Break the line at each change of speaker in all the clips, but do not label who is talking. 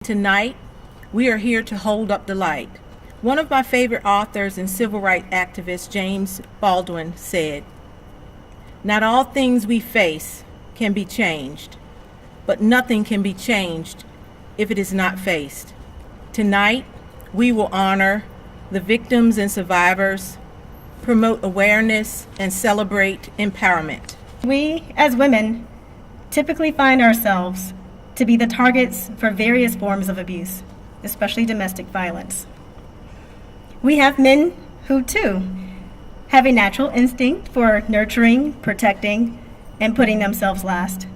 Tonight, we are here to hold up the light. One of my favorite authors and civil rights activist, James Baldwin, said, "Not all things we face can be changed, but nothing can be changed if it is not faced." Tonight, we will honor the victims and survivors, promote awareness, and celebrate empowerment.
We, as women, typically find ourselves to be the targets for various forms of abuse, especially domestic violence. We have men who, too, have a natural instinct for nurturing, protecting, and putting themselves last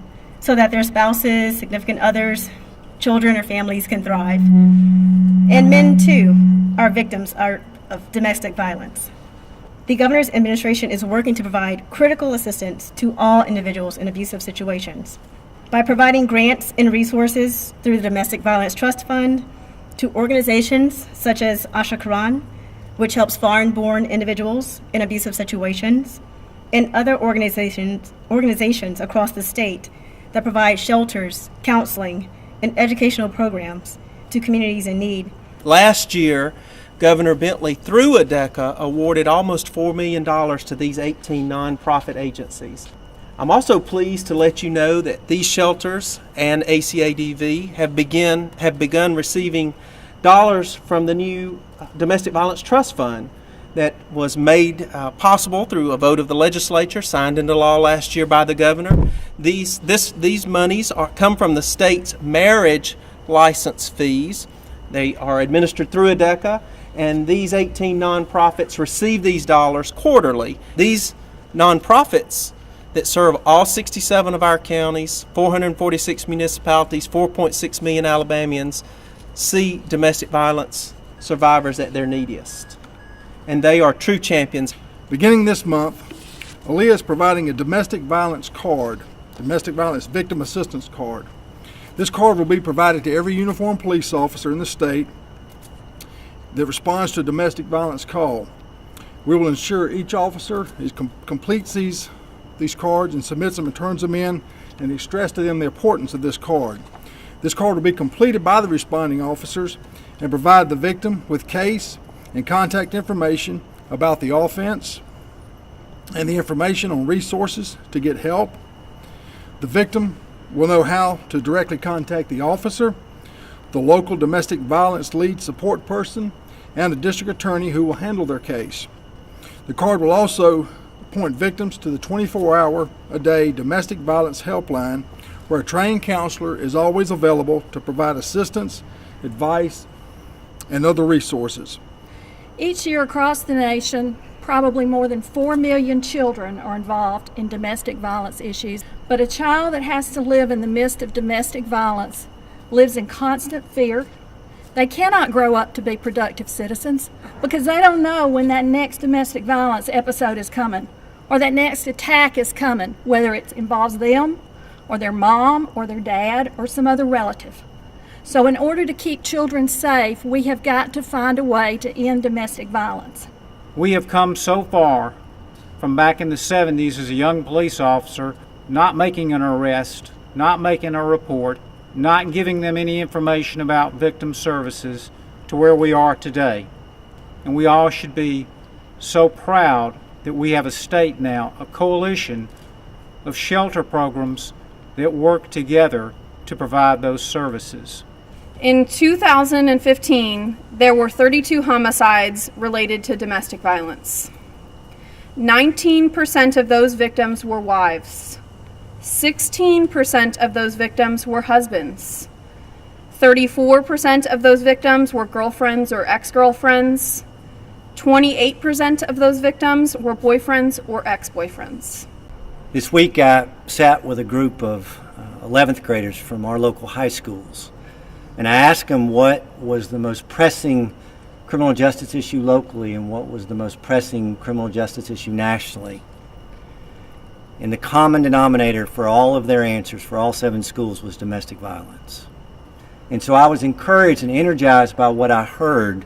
so that their spouses, significant others, children, or families can thrive. And men, too, are victims of domestic violence. The Governor's administration is working to provide critical assistance to all individuals in abusive situations by providing grants and resources through the Domestic Violence Trust Fund to organizations such as Asha Quran, which helps foreign-born individuals in abusive situations, and other organizations across the state that provide shelters, counseling, and educational programs to communities in need.
Last year, Governor Bentley, through ADECA, awarded almost $4 million to these 18 nonprofit agencies. I'm also pleased to let you know that these shelters and ACADV have begun receiving dollars from the new Domestic Violence Trust Fund that was made possible through a vote of the legislature, signed into law last year by the governor. These monies come from the state's marriage license fees. They are administered through ADECA, and these 18 nonprofits receive these dollars quarterly. These nonprofits that serve all 67 of our counties, 446 municipalities, 4.6 million Alabamians, see domestic violence survivors at their neediest. And they are true champions.
Beginning this month, ALEA is providing a domestic violence card, domestic violence victim assistance card. This card will be provided to every uniformed police officer in the state that responds to a domestic violence call. We will ensure each officer completes these cards and submits them and turns them in, and we stress to them the importance of this card. This card will be completed by the responding officers and provide the victim with case and contact information about the offense and the information on resources to get help. The victim will know how to directly contact the officer, the local domestic violence lead support person, and the district attorney who will handle their case. The card will also point victims to the 24-hour-a-day domestic violence helpline, where a trained counselor is always available to provide assistance, advice, and other resources.
Each year across the nation, probably more than 4 million children are involved in domestic violence issues. But a child that has to live in the midst of domestic violence lives in constant fear. They cannot grow up to be productive citizens because they don't know when that next domestic violence episode is coming or that next attack is coming, whether it involves them or their mom or their dad or some other relative. So in order to keep children safe, we have got to find a way to end domestic violence.
We have come so far from back in the 70s as a young police officer, not making an arrest, not making a report, not giving them any information about victim services, to where we are today. And we all should be so proud that we have a state now, a coalition of shelter programs that work together to provide those services.
In 2015, there were 32 homicides related to domestic violence. 19% of those victims were wives. 16% of those victims were husbands. 34% of those victims were girlfriends or ex-girlfriends. 28% of those victims were boyfriends or ex-boyfriends.
This week I sat with a group of 11th graders from our local high schools, and I asked them what was the most pressing criminal justice issue locally and what was the most pressing criminal justice issue nationally. And the common denominator for all of their answers, for all 7 schools, was domestic violence. And so I was encouraged and energized by what I heard,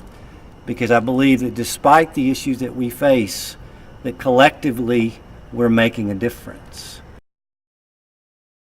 because I believe that despite the issues that we face, that collectively we're making a difference.